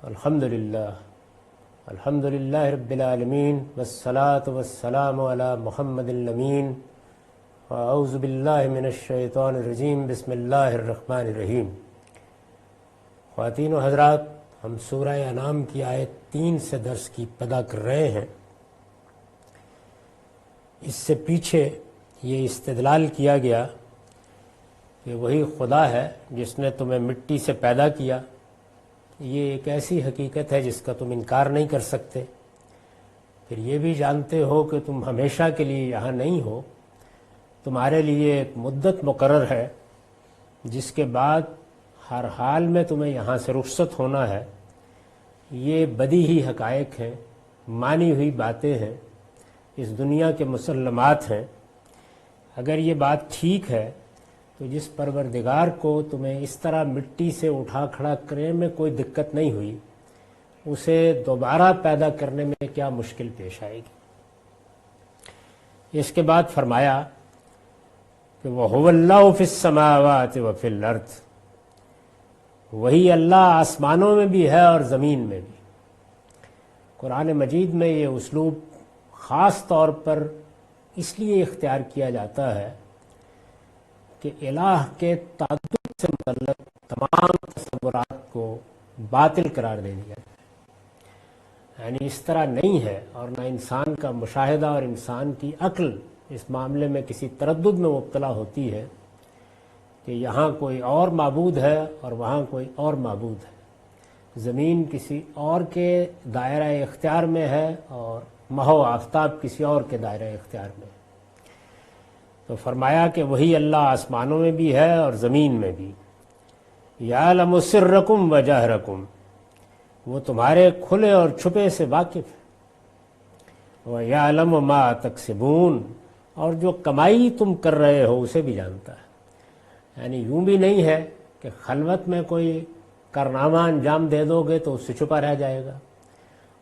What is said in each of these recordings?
الحمد للہ رب العالمین والصلاة والسلام علی محمد الامین واعوذ باللہ من الشیطان الرجیم بسم اللہ الرحمن الرحیم۔ خواتین و حضرات، ہم سورہ انعام کی آیت 3 سے درس کی ابتدا کر رہے ہیں۔ اس سے پیچھے یہ استدلال کیا گیا کہ وہی خدا ہے جس نے تمہیں مٹی سے پیدا کیا۔ یہ ایک ایسی حقیقت ہے جس کا تم انکار نہیں کر سکتے۔ پھر یہ بھی جانتے ہو کہ تم ہمیشہ کے لیے یہاں نہیں ہو، تمہارے لیے ایک مدت مقرر ہے جس کے بعد ہر حال میں تمہیں یہاں سے رخصت ہونا ہے۔ یہ بدیہی حقائق ہیں، مانی ہوئی باتیں ہیں، اس دنیا کے مسلمات ہیں۔ اگر یہ بات ٹھیک ہے تو جس پروردگار کو تمہیں اس طرح مٹی سے اٹھا کھڑا کرنے میں کوئی دقت نہیں ہوئی، اسے دوبارہ پیدا کرنے میں کیا مشکل پیش آئے گی؟ اس کے بعد فرمایا کہ وَهُوَ اللَّهُ فِي السَّمَاوَاتِ وَفِي الْأَرْضِ، وہی اللہ آسمانوں میں بھی ہے اور زمین میں بھی۔ قرآن مجید میں یہ اسلوب خاص طور پر اس لیے اختیار کیا جاتا ہے کہ الہ کے تعدد سے متعلق تمام تصورات کو باطل قرار دے دیا ہے۔ یعنی اس طرح نہیں ہے، اور نہ انسان کا مشاہدہ اور انسان کی عقل اس معاملے میں کسی تردد میں مبتلا ہوتی ہے کہ یہاں کوئی اور معبود ہے اور وہاں کوئی اور معبود ہے، زمین کسی اور کے دائرہ اختیار میں ہے اور ماہ و آفتاب کسی اور کے دائرہ اختیار میں ہے۔ تو فرمایا کہ وہی اللہ آسمانوں میں بھی ہے اور زمین میں بھی۔ یعلم سرکم و جہرکم، وہ تمہارے کھلے اور چھپے سے واقف ہے۔ وَيَعْلَمُ مَا تَكْسِبُونَ، اور جو کمائی تم کر رہے ہو اسے بھی جانتا ہے۔ یعنی یوں بھی نہیں ہے کہ خلوت میں کوئی کارنامہ انجام دے دو گے تو اس سے چھپا رہ جائے گا،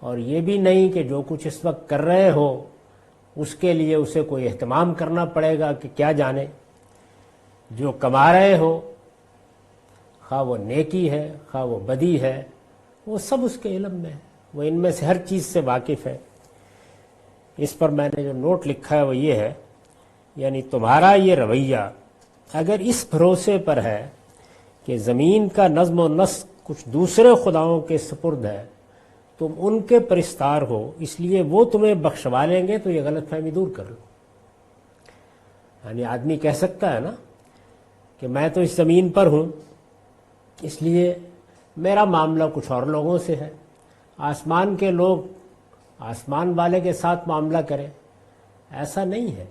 اور یہ بھی نہیں کہ جو کچھ اس وقت کر رہے ہو اس کے لیے اسے کوئی اہتمام کرنا پڑے گا کہ کیا جانے۔ جو کما رہے ہو، خواہ وہ نیکی ہے خواہ وہ بدی ہے، وہ سب اس کے علم میں ہے، وہ ان میں سے ہر چیز سے واقف ہے۔ اس پر میں نے جو نوٹ لکھا ہے وہ یہ ہے، یعنی تمہارا یہ رویہ اگر اس بھروسے پر ہے کہ زمین کا نظم و نسق کچھ دوسرے خداؤں کے سپرد ہے، تم ان کے پرستار ہو اس لیے وہ تمہیں بخشوا لیں گے، تو یہ غلط فہمی دور کر لو۔ یعنی آدمی کہہ سکتا ہے نا کہ میں تو اس زمین پر ہوں اس لیے میرا معاملہ کچھ اور لوگوں سے ہے، آسمان کے لوگ آسمان والے کے ساتھ معاملہ کریں۔ ایسا نہیں ہے۔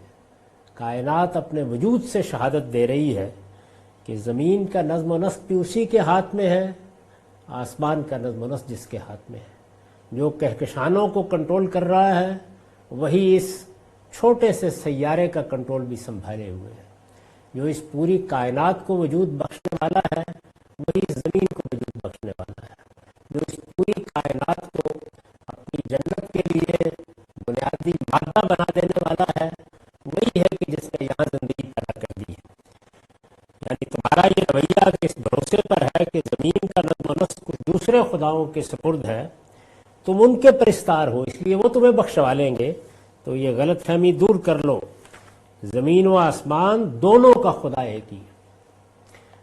کائنات اپنے وجود سے شہادت دے رہی ہے کہ زمین کا نظم و نسق بھی اسی کے ہاتھ میں ہے، آسمان کا نظم و نسق جس کے ہاتھ میں ہے۔ جو کہکشانوں کو کنٹرول کر رہا ہے وہی اس چھوٹے سے سیارے کا کنٹرول بھی سنبھالے ہوئے ہے۔ جو اس پوری کائنات کو وجود بخشنے والا ہے وہی اس زمین کو وجود بخشنے والا ہے۔ جو اس پوری کائنات کو اپنی جنت کے لیے بنیادی مادہ بنا دینے والا ہے وہی ہے کہ جس نے یہاں زندگی پیدا کر دی ہے۔ یعنی تمہارا یہ رویہ کہ اس بھروسے پر ہے کہ زمین کا نظم و نسق کچھ دوسرے خداؤں کے سپرد ہے، تم ان کے پرستار ہو اس لیے وہ تمہیں بخشوا لیں گے، تو یہ غلط فہمی دور کر لو۔ زمین و آسمان دونوں کا خدا ایک ہی ہے۔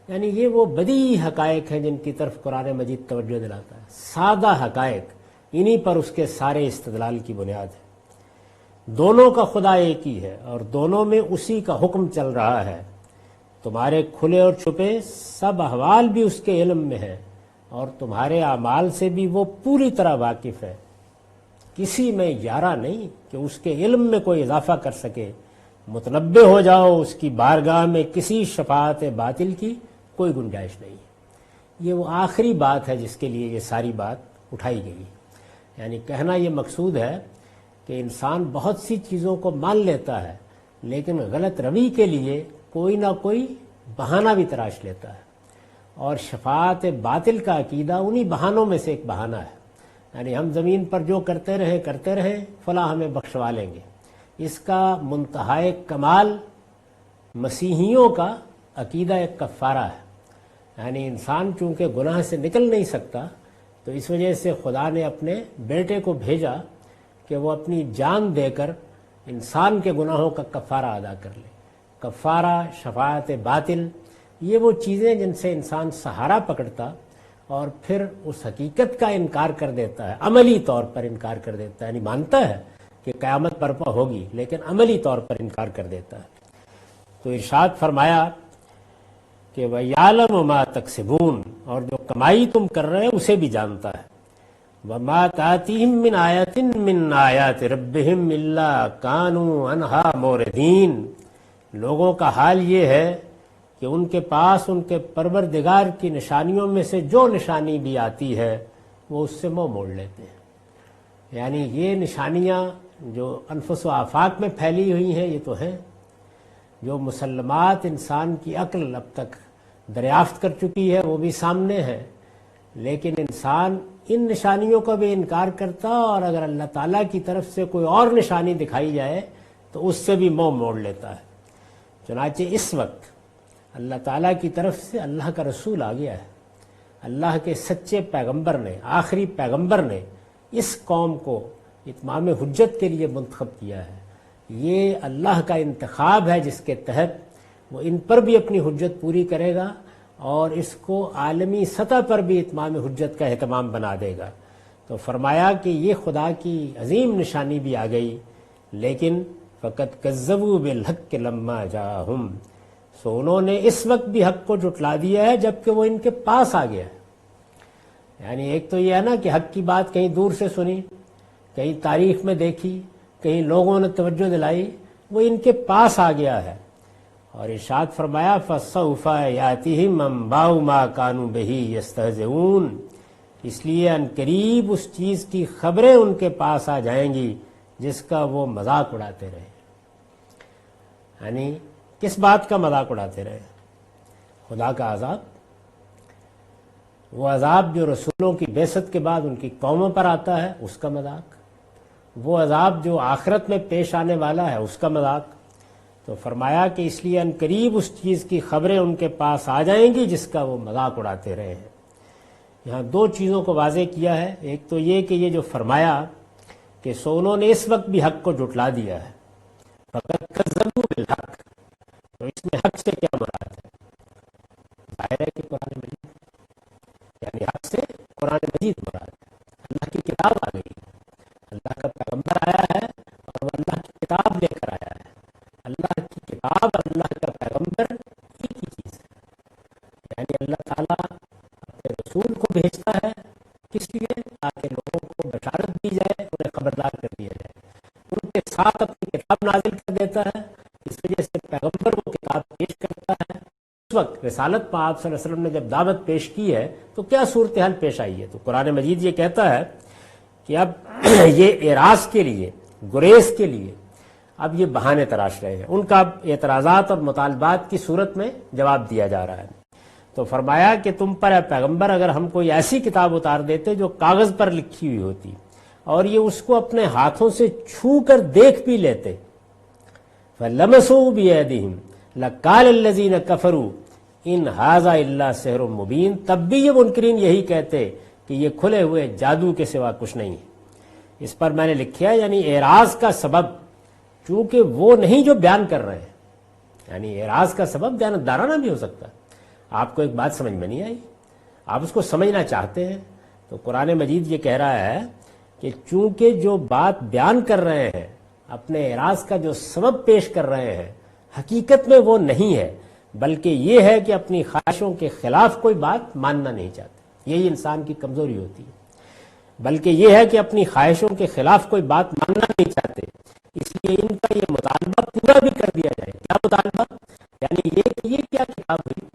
یعنی یہ وہ بدیہی حقائق ہیں جن کی طرف قرآن مجید توجہ دلاتا ہے، سادہ حقائق، انہی پر اس کے سارے استدلال کی بنیاد ہے۔ دونوں کا خدا ایک ہی ہے اور دونوں میں اسی کا حکم چل رہا ہے۔ تمہارے کھلے اور چھپے سب احوال بھی اس کے علم میں ہے، اور تمہارے اعمال سے بھی وہ پوری طرح واقف ہے۔ کسی میں یارہ نہیں کہ اس کے علم میں کوئی اضافہ کر سکے۔ متنبہ ہو جاؤ، اس کی بارگاہ میں کسی شفاعت باطل کی کوئی گنجائش نہیں ہے۔ یہ وہ آخری بات ہے جس کے لیے یہ ساری بات اٹھائی گئی۔ یعنی کہنا یہ مقصود ہے کہ انسان بہت سی چیزوں کو مان لیتا ہے لیکن غلط روی کے لیے کوئی نہ کوئی بہانہ بھی تراش لیتا ہے، اور شفاعت باطل کا عقیدہ انہی بہانوں میں سے ایک بہانہ ہے۔ یعنی ہم زمین پر جو کرتے رہیں فلاں ہمیں بخشوا لیں گے۔ اس کا منتہائے کمال مسیحیوں کا عقیدہ ایک کفارہ ہے۔ یعنی انسان چونکہ گناہ سے نکل نہیں سکتا تو اس وجہ سے خدا نے اپنے بیٹے کو بھیجا کہ وہ اپنی جان دے کر انسان کے گناہوں کا کفارہ ادا کر لے. کفارہ، شفاعت باطل، یہ وہ چیزیں جن سے انسان سہارا پکڑتا اور پھر اس حقیقت کا انکار کر دیتا ہے، عملی طور پر انکار کر دیتا ہے. یعنی مانتا ہے کہ قیامت برپا ہوگی لیکن عملی طور پر انکار کر دیتا ہے. تو ارشاد فرمایا کہ وَيَعْلَمُ مَا تَكْسِبُونَ، اور جو کمائی تم کر رہے ہو اسے بھی جانتا ہے. وَمَا تَأْتِيهِم مِّنْ آيَةٍ مِّنْ آيَاتِ رَبِّهِمْ إِلَّا كَانُوا عَنْهَا مُعْرِضِينَ. لوگوں کا حال یہ ہے کہ ان کے پاس ان کے پروردگار کی نشانیوں میں سے جو نشانی بھی آتی ہے وہ اس سے منہ موڑ لیتے ہیں. یعنی یہ نشانیاں جو انفس و آفاق میں پھیلی ہوئی ہیں یہ تو ہیں، جو مسلمات انسان کی عقل اب تک دریافت کر چکی ہے وہ بھی سامنے ہے، لیکن انسان ان نشانیوں کا بھی انکار کرتا، اور اگر اللہ تعالیٰ کی طرف سے کوئی اور نشانی دکھائی جائے تو اس سے بھی منہ موڑ لیتا ہے. چنانچہ اس وقت اللہ تعالیٰ کی طرف سے اللہ کا رسول آ گیا ہے، اللہ کے سچے پیغمبر نے، آخری پیغمبر نے اس قوم کو اتمام حجت کے لیے منتخب کیا ہے. یہ اللہ کا انتخاب ہے جس کے تحت وہ ان پر بھی اپنی حجت پوری کرے گا اور اس کو عالمی سطح پر بھی اتمام حجت کا اہتمام بنا دے گا. تو فرمایا کہ یہ خدا کی عظیم نشانی بھی آ گئی، لیکن فقط کذبوا بالحق لما جاءہم، سو انہوں نے اس وقت بھی حق کو جھٹلا دیا ہے جبکہ وہ ان کے پاس آ گیا ہے. یعنی ایک تو یہ ہے نا کہ حق کی بات کہیں دور سے سنی، کہیں تاریخ میں دیکھی، کہیں لوگوں نے توجہ دلائی، وہ ان کے پاس آ گیا ہے. اور ارشاد فرمایا فَسَوْفَ يَأْتِيهِمْ أَنْبَاءُ مَا كَانُوا بِهِ يَسْتَهْزِئُونَ، اس لیے ان قریب اس چیز کی خبریں ان کے پاس آ جائیں گی جس کا وہ مذاق اڑاتے رہے. یعنی کس بات کا مذاق اڑاتے رہے؟ خدا کا عذاب، وہ عذاب جو رسولوں کی بعثت کے بعد ان کی قوموں پر آتا ہے اس کا مذاق، وہ عذاب جو آخرت میں پیش آنے والا ہے اس کا مذاق. تو فرمایا کہ اس لیے ان قریب اس چیز کی خبریں ان کے پاس آ جائیں گی جس کا وہ مذاق اڑاتے رہے ہیں. یہاں دو چیزوں کو واضح کیا ہے، ایک تو یہ کہ یہ جو فرمایا کہ سو انہوں نے اس وقت بھی حق کو جھٹلا دیا ہے، فقط کذبوا بالحق، تو اس میں حق سے کیا مراد ہے؟ ظاہر ہے کہ قرآن مجید، یعنی حق سے قرآن مجید مراد ہے. اللہ کی کتاب آ گئی، اللہ کا پیغمبر آیا ہے اور وہ اللہ کی کتاب لے کر آیا ہے. اللہ کی کتاب اور اللہ کا پیغمبر ایک ہی چیز ہے. یعنی اللہ تعالیٰ اپنے رسول کو بھیجتا ہے کس لیے؟ تاکہ لوگوں کو بشارت دی جائے، انہیں خبردار کر دیا جائے. ان کے ساتھ اپنی کتاب نازل کر دیتا ہے، اس وجہ سے پیغمبر وہ کتاب پیش کرتا ہے. اس وقت رسالت میں آپ صلی اللہ علیہ وسلم نے جب دعوت پیش کی ہے تو کیا صورتحال پیش آئی ہے؟ تو قرآن مجید یہ کہتا ہے کہ اب یہ اعراض کے لیے، گریز کے لیے اب یہ بہانے تراش رہے ہیں. ان کا اب اعتراضات اور مطالبات کی صورت میں جواب دیا جا رہا ہے. تو فرمایا کہ تم پر اے پیغمبر اگر ہم کوئی ایسی کتاب اتار دیتے جو کاغذ پر لکھی ہوئی ہوتی اور یہ اس کو اپنے ہاتھوں سے چھو کر دیکھ بھی لیتے، فَلَمَسُوا بِأَيْدِيهِمْ لَقَالَ الَّذِينَ كَفَرُوا إِنْ هَٰذَا إِلَّا سِحْرٌ مُّبِينٌ، تب بھی یہ منکرین یہی کہتے کہ یہ کھلے ہوئے جادو کے سوا کچھ نہیں ہے. اس پر میں نے لکھا ہے یعنی اعراض کا سبب چونکہ وہ نہیں جو بیان کر رہے ہیں، یعنی اعراض کا سبب دیانتدارانہ بھی ہو سکتا ہے. آپ کو ایک بات سمجھ میں نہیں آئی، آپ اس کو سمجھنا چاہتے ہیں، تو قرآن مجید یہ کہہ رہا ہے کہ چونکہ جو بات بیان کر رہے ہیں، اپنے اعراض کا جو سبب پیش کر رہے ہیں، حقیقت میں وہ نہیں ہے، بلکہ یہ ہے کہ اپنی خواہشوں کے خلاف کوئی بات ماننا نہیں چاہتے. یہی انسان کی کمزوری ہوتی ہے، بلکہ یہ ہے کہ اپنی خواہشوں کے خلاف کوئی بات ماننا نہیں چاہتے. اس لیے ان کا یہ مطالبہ پورا بھی کر دیا جائے. کیا مطالبہ؟ یعنی یہ کہ یہ کیا کتاب ہوئی،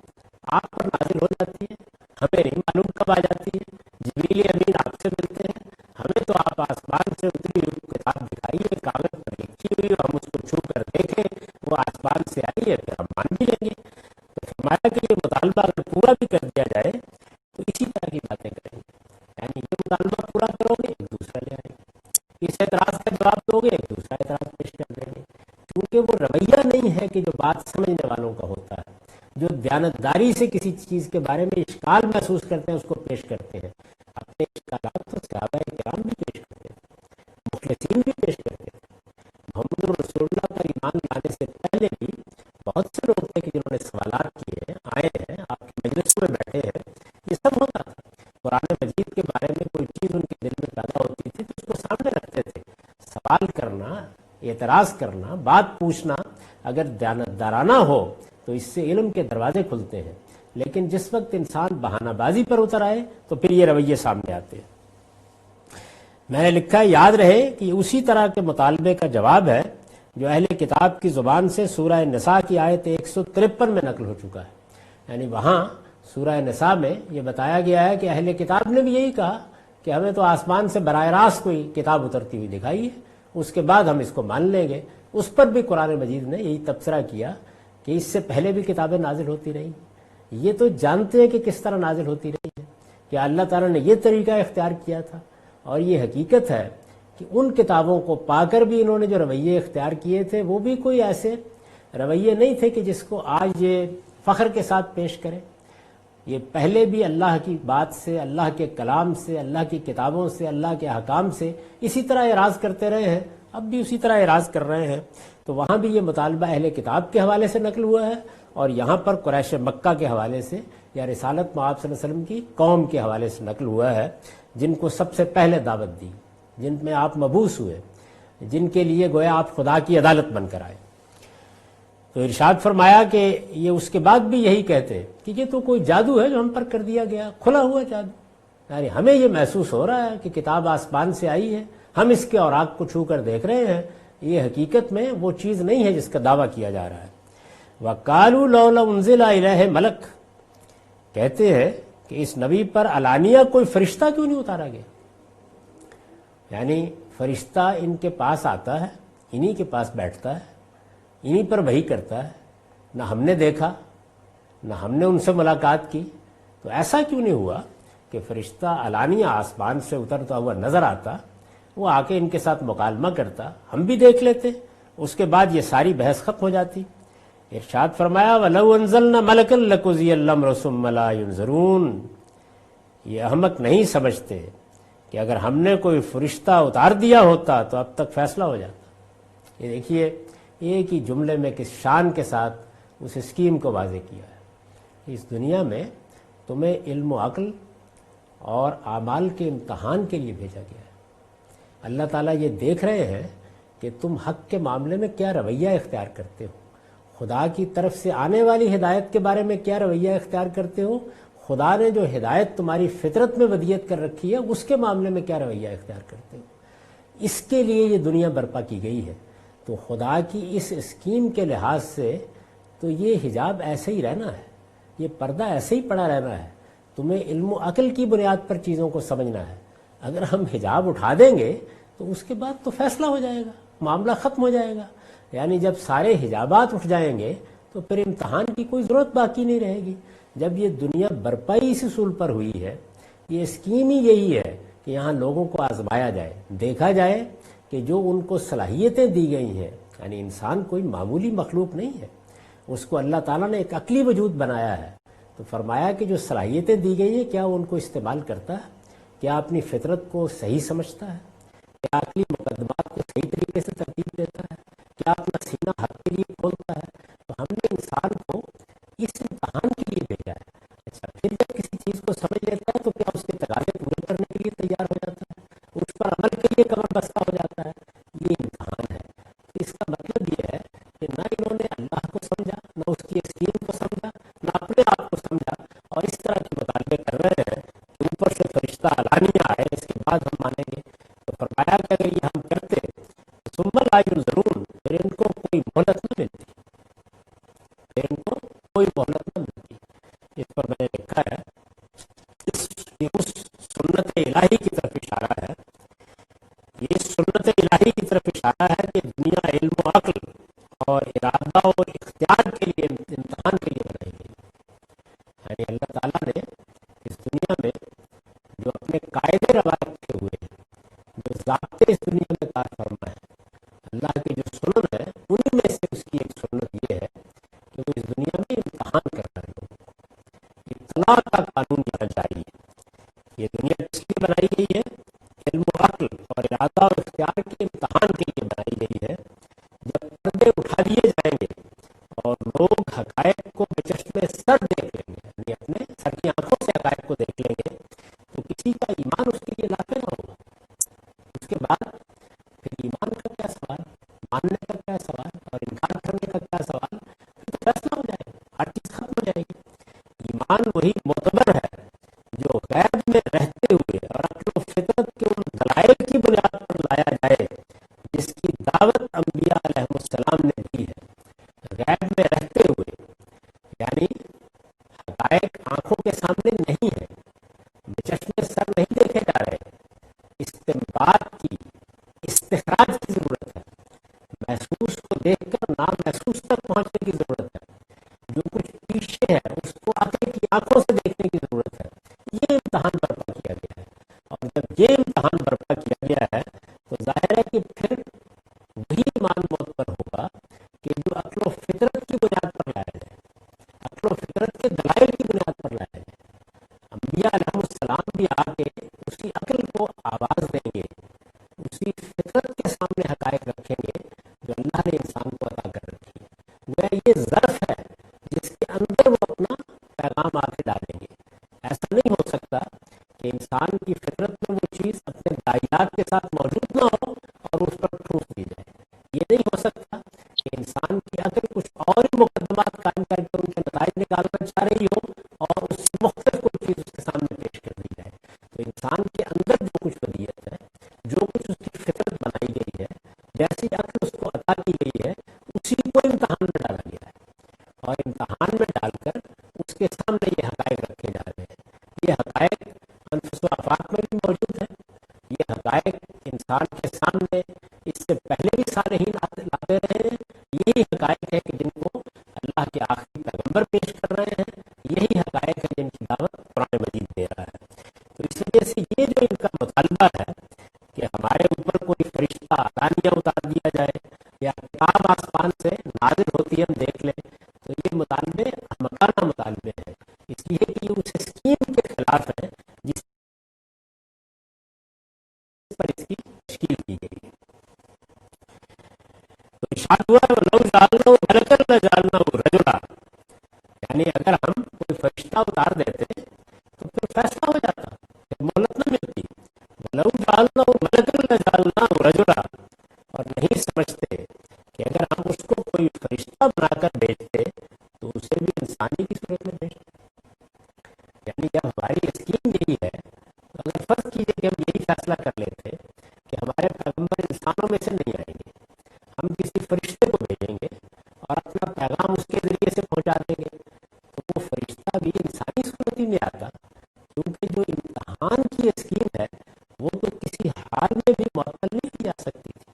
آپ پر نازل ہو جاتی ہے، ہمیں نہیں معلوم کب آ جاتی ہے، جبریل امین آپ سے ملتے ہیں، ہمیں تو آپ آسمان سے اتری ہوئی کتاب دکھائیے، کاغذ پر لکھی ہوئی، ہم اس کو چھو کر دیکھیں، وہ آسمان سے آئی ہے، پھر ہم مان بھی لیں گے. تو فرمایا کہ یہ مطالبہ اگر پورا بھی کر دیا جائے تو اسی طرح کی باتیں کریں گے. یعنی یہ مطالبہ پورا کرو گے ایک دوسرا لے آئیں گے، اس اعتراض کا جواب دو گے ایک دوسرا اعتراض پیش کر دیں گے. کیونکہ وہ رویہ نہیں ہے کہ جو بات سمجھنے والوں کا ہوتا ہے، جو دیانتداری سے کسی چیز کے بارے میں اشکال محسوس کرتے ہیں اس کو پیش کرتے ہیں. اپنے مخلصین بھی پیش کرتے تھے. محمد رسول اللہ پر ایمان لانے سے پہلے بھی بہت سے لوگ تھے کہ جنہوں نے سوالات کیے ہیں، آئے ہیں، آپ کی مجلسوں میں بیٹھے ہیں. یہ سب ہوتا تھا. قرآن مجید کے بارے میں کوئی چیز ان کے دل میں پیدا ہوتی تھی تو اس کو سامنے رکھتے تھے. سوال کرنا، اعتراض کرنا، بات پوچھنا اگر دیانتدارانہ ہو تو اس سے علم کے دروازے کھلتے ہیں. لیکن جس وقت انسان بہانہ بازی پر اتر آئے تو پھر یہ رویے سامنے آتے ہیں. میں نے لکھا ہے، یاد رہے کہ اسی طرح کے مطالبے کا جواب ہے جو اہل کتاب کی زبان سے سورہ نساء کی آیت 153 میں نقل ہو چکا ہے. یعنی وہاں سورہ نساء میں یہ بتایا گیا ہے کہ اہل کتاب نے بھی یہی کہا کہ ہمیں تو آسمان سے براہ راست کوئی کتاب اترتی ہوئی دکھائی ہے، اس کے بعد ہم اس کو مان لیں گے. اس پر بھی قرآن مجید نے یہی تبصرہ کیا کہ اس سے پہلے بھی کتابیں نازل ہوتی رہی. یہ تو جانتے ہیں کہ کس طرح نازل ہوتی رہی ہے، کہ اللہ تعالیٰ نے یہ طریقہ اختیار کیا تھا. اور یہ حقیقت ہے کہ ان کتابوں کو پا کر بھی انہوں نے جو رویے اختیار کیے تھے وہ بھی کوئی ایسے رویے نہیں تھے کہ جس کو آج یہ فخر کے ساتھ پیش کریں. یہ پہلے بھی اللہ کی بات سے، اللہ کے کلام سے، اللہ کی کتابوں سے، اللہ کے احکام سے اسی طرح اعراض کرتے رہے ہیں، اب بھی اسی طرح اعراض کر رہے ہیں. تو وہاں بھی یہ مطالبہ اہل کتاب کے حوالے سے نقل ہوا ہے اور یہاں پر قریش مکہ کے حوالے سے یا رسالت مآب صلی اللہ علیہ وسلم کی قوم کے حوالے سے نقل ہوا ہے، جن کو سب سے پہلے دعوت دی، جن میں آپ مبعوث ہوئے، جن کے لیے گویا آپ خدا کی عدالت بن کر آئے. تو ارشاد فرمایا کہ یہ اس کے بعد بھی یہی کہتے کہ یہ تو کوئی جادو ہے جو ہم پر کر دیا گیا، کھلا ہوا جادو. یعنی ہمیں یہ محسوس ہو رہا ہے کہ کتاب آسمان سے آئی ہے، ہم اس کے اوراق کو چھو کر دیکھ رہے ہیں، یہ حقیقت میں وہ چیز نہیں ہے جس کا دعویٰ کیا جا رہا ہے. وَقَالُوا لَوْلَا أُنزِلَ إِلَيْهِ مَلَكٌ، کہتے ہیں کہ اس نبی پر علانیہ کوئی فرشتہ کیوں نہیں اتارا گیا. یعنی فرشتہ ان کے پاس آتا ہے، انہی کے پاس بیٹھتا ہے، انہی پر وحی کرتا ہے، نہ ہم نے دیکھا نہ ہم نے ان سے ملاقات کی. تو ایسا کیوں نہیں ہوا کہ فرشتہ علانیہ آسمان سے اترتا ہوا نظر آتا، وہ آ کے ان کے ساتھ مکالمہ کرتا، ہم بھی دیکھ لیتے، اس کے بعد یہ ساری بحث ختم ہو جاتی. ارشاد فرمایا وَلَوْ أَنزَلْنَا مَلَكًا لَقُضِيَ الْأَمْرُ ثُمَّ لَا يُنظَرُونَ. یہ احمق نہیں سمجھتے کہ اگر ہم نے کوئی فرشتہ اتار دیا ہوتا تو اب تک فیصلہ ہو جاتا. یہ دیکھیے ایک ہی جملے میں کس شان کے ساتھ اس اسکیم کو واضح کیا ہے. اس دنیا میں تمہیں علم و عقل اور اعمال کے امتحان کے لیے بھیجا گیا ہے. اللہ تعالیٰ یہ دیکھ رہے ہیں کہ تم حق کے معاملے میں کیا رویہ اختیار کرتے ہو، خدا کی طرف سے آنے والی ہدایت کے بارے میں کیا رویہ اختیار کرتے ہو، خدا نے جو ہدایت تمہاری فطرت میں ودیت کر رکھی ہے اس کے معاملے میں کیا رویہ اختیار کرتے ہو. اس کے لیے یہ دنیا برپا کی گئی ہے. تو خدا کی اس اسکیم کے لحاظ سے تو یہ حجاب ایسے ہی رہنا ہے، یہ پردہ ایسے ہی پڑا رہنا ہے. تمہیں علم و عقل کی بنیاد پر چیزوں کو سمجھنا ہے. اگر ہم حجاب اٹھا دیں گے تو اس کے بعد تو فیصلہ ہو جائے گا، معاملہ ختم ہو جائے گا. یعنی جب سارے حجابات اٹھ جائیں گے تو پھر امتحان کی کوئی ضرورت باقی نہیں رہے گی. جب یہ دنیا برپائی اس اصول پر ہوئی ہے، یہ اسکیم ہی یہی ہے کہ یہاں لوگوں کو آزمایا جائے، دیکھا جائے کہ جو ان کو صلاحیتیں دی گئی ہیں، یعنی انسان کوئی معمولی مخلوق نہیں ہے، اس کو اللہ تعالیٰ نے ایک عقلی وجود بنایا ہے. تو فرمایا کہ جو صلاحیتیں دی گئی ہیں کیا وہ ان کو استعمال کرتا ہے، کیا اپنی فطرت کو صحیح سمجھتا ہے، کیا عقلی مقدمات کو صحیح طریقے سے ترتیب دیتا ہے، کیا اپنا سینہ حق کے لیے کھولتا ہے. تو ہم نے انسان کو اس امتحان کے لیے بھیجا ہے. اچھا پھر جب کسی چیز کو سمجھ لیتا ہے تو کیا اس کے تقاضے پورے کرنے کے لیے تیار ہو جاتا ہے، اس پر عمل کے لیے کمر بستہ ہو جاتا ہے. یہ امتحان ہے. تو اس کا مطلب یہ ہے کہ نہ انہوں نے اللہ کو سمجھا، نہ اس کی اسکیم کو سمجھا، نہ اپنے آپ کو سمجھا، اور اس طرح کے مطالبے کر رہے ہیں کہ اوپر سے فرشتہ علانیہ آئے اس کے بعد ہم مانیں گے. تو فرمایا کہ اگر یہ ہم کرتے ثم لا ينظرون، پھر ان کو کوئی مہلت نہ ملتی، پھر ان کو کوئی مہلت نہ ملتی. اس پر میں نے لکھا ہے یہ اس سنت الہی کی طرف اشارہ ہے، یہ سنت الہی کی طرف اشارہ ہے کہ دنیا علم و عقل اور ارادہ اور اختیار کے لیے امتحان کے لیے بنائی گئی. یعنی اللہ تعالیٰ نے اس دنیا میں جو اپنے قاعدے روا رکھے ہوئے ہیں، جو ضابطے اس دنیا میں کار فرما ہے، اللہ کی جو سنن ہے انہی میں سے اس کی ایک سنت یہ ہے کہ وہ اس دنیا میں امتحان کر رہا ہے لوگوں کو. اطلاع کا قانون یہاں جاری ہے. یہ دنیا کس لیے بنائی گئی ہے؟ علم و عقل اور ارادہ و اختیار کے امتحان کے لیے بنائی گئی ہے. جب پردے اٹھا دیے جائیں گے اور لوگ حقائق کو بچشمے سر دیکھ لیں گے، یعنی اپنے سر کی آنکھوں سے حقائق کو دیکھ لیں گے، تو کسی کا ایمان اس کے لیے نافع نہ ہوگا. اس کے بعد پھر ایمان کا کیا سوال، ماننے کا کیا سوال اور انکار کرنے کا کیا سوال، پھر تو فیصلہ ہو جائے گا، ہر چیز ختم ہو جائے گی. ایمان وہی معتبر ہے جو غیب میں رہتے ہوئے اور عقل و فطرت کے ان دلائل کی بنیاد پر لایا جائے جس کی دعوت انبیاء علیہ السلام نے دی ہے. غیب میں رہتے ہوئے یعنی حقائق آنکھوں کے سامنے نہیں ہے، بچشمے سر نہیں دیکھے جا رہے، استنباط کی، استخراج کی ضرورت ہے. محسوس کو دیکھ کر نامحسوس تک پہنچنے کی ضرورت ہے. جو کچھ پیچھے ہے اس کو عقل کی آنکھوں سے دیکھنے کی ضرورت ہے. یہ امتحان برپا کیا گیا ہے، اور جب یہ امتحان برپا کیا گیا ہے تو ظاہر ہے کہ پھر وہی ایمان معتبر ہوگا کہ جو عقل و فطرت کی بنیاد پر لایا جائے، عقل و فطرت کے دلائل کی بنیاد پر لایا جائے. انبیاء علیہ السلام بھی آ کے اسی عقل کو آواز دیں گے، اسی فطرت کے سامنے حقائق رکھیں گے جو اللہ نے انسان کو عطا کر رکھی ہے. وہ یہ ظرف ہے جس کے اندر وہ اپنا پیغام آ کے ڈالیں گے. ایسا نہیں ہو سکتا کہ انسان کی فطرت میں وہ چیز اپنے دائرات کے ساتھ موجود نہ ہو اور اس پر ٹھوس دی جائے. یہ نہیں ہو سکتا کہ انسان کی عقل کچھ اور ہی مقدمات قائم کر کے ان کے نتائج نکالنا چاہ رہی ہو اور اس سے مختلف کوئی چیز اس کے سامنے پیش کر دی جائے. تو انسان کے اندر جو کچھ ودیت ہے، جو کچھ اس کی فطرت بنائی گئی ہے، جیسی عقل اس کو عطا کی گئی ہے، اسی کو امتحان میں ڈالا گیا ہے. اور امتحان میں ڈال کر اس کے سامنے یہ حقائق رکھے جا رہے ہیں. یہ حقائق انفس و آفاق میں بھی موجود ہیں. یہ حقائق انسان کے سامنے اس سے پہلے بھی صالحین لاتے رہے ہیں. یہی حقائق ہے کہ جن کو اللہ کے آخری پیغمبر پیش کر رہے ہیں. یہی حقائق ہے جن کی دعوت قرآن مجید دے رہا ہے. تو اس وجہ سے یہ جو ان کا مطالبہ ہے کہ ہمارے اوپر کوئی فرشتہ علانیہ اتار دیا جائے یا کتاب آسمان سے نازل ہوتی ہے ہم دیکھ لیں، تو یہ مطالبے احمقانہ مطالبے ہیں، اس لیے کہ اس اسکیم کے خلاف ہے جس پر اس کی تشکیل کی گئی ہے. تو ارشاد ہوا ہے وَلَوْ جَعَلْنَاهُ مَلَكًا لَجَعَلْنَاهُ رَجُلًا، یعنی اگر ہم کوئی فرشتہ اتار دیتے تو پھر فیصلہ ہو جاتا، پھر مہلت نہ ملتی. وَلَوْ جَعَلْنَاهُ مَلَكًا لَجَعَلْنَاهُ رَجُلًا، اور نہیں سمجھتے کہ اگر ہم اس کو کوئی فرشتہ بنا کر بھیجتے تو اسے بھی انسانی کی صورت میں بھیجتے. یعنی جب ہماری اسکیم یہی ہے، تو اگر فرض کیجیے کہ ہم یہی فیصلہ کر لیتے کہ ہمارے پیغمبر انسانوں میں سے نہیں آئیں گے، ہم کسی فرشتے کو بھیجیں گے اور اپنا پیغام اس کے ذریعے سے پہنچا دیں گے، تو وہ فرشتہ بھی انسانی صورت ہی میں آتا، کیونکہ جو امتحان کی اسکیم ہے وہ تو کسی حال میں بھی معطل نہیں کی جا سکتی تھی.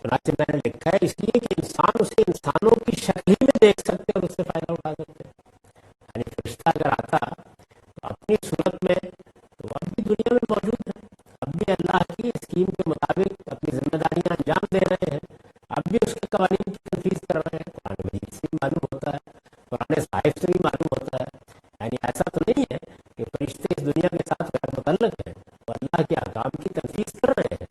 چنانچہ میں نے لکھا ہے اس لیے کہ انسان اسے انسانوں کی شکل ہی میں دیکھ سکتے اور اس سے فائدہ اٹھا سکتے. یعنی فرشتہ اگر آتا تو اپنی صورت میں تو اب بھی دنیا میں موجود ہے، اب بھی اللہ کی اسکیم کے مطابق اپنی ذمہ داریاں انجام دے رہے ہیں، اب بھی اس کے قوانین کی تنفیذ کر رہے ہیں. قرآن مجید سے بھی معلوم ہوتا ہے، قرآن صحائف سے بھی معلوم ہوتا ہے. یعنی ایسا تو نہیں ہے کہ فرشتے اس دنیا کے ساتھ غیر متعلق ہیں، وہ اللہ کے احکام کی تنفیذ کر رہے ہیں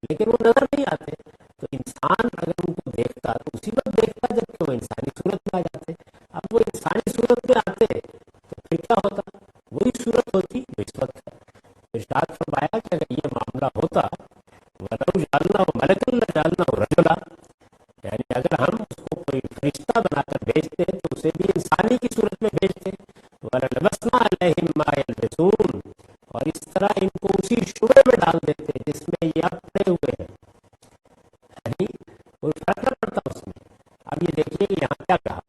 لیکن وہ نظر نہیں آتے. تو انسان اگر ان کو دیکھتا تو اسی وقت دیکھتا جب کہ وہ انسانی صورت میں آ جاتے. اب وہ انسانی صورت میں آتے تو پھر کیا ہوتا؟ وہی صورت ہوتی جو اس وقت ہے. ارشاد فرمایا کہ اگر یہ معاملہ ہوتا وَلَوْ جَعَلْنَاهُ مَلَكًا لَجَعَلْنَاهُ رَجُلًا، یعنی اگر ہم اس کو کوئی فرشتہ بنا کر بھیجتے تو اسے بھی انسانی کی صورت میں بھیجتے. وَلَلْبَسْنَا عَلَيْهِمْ مَا يَلْبِسُونَ، اور اس طرح ان کو اسی شعبے میں ڈال دیتے جس میں یہ اب پڑے ہوئے ہیں، یعنی کوئی فرق نہ پڑتا اس میں. اب یہ دیکھیے کہ یہاں کیا کہا،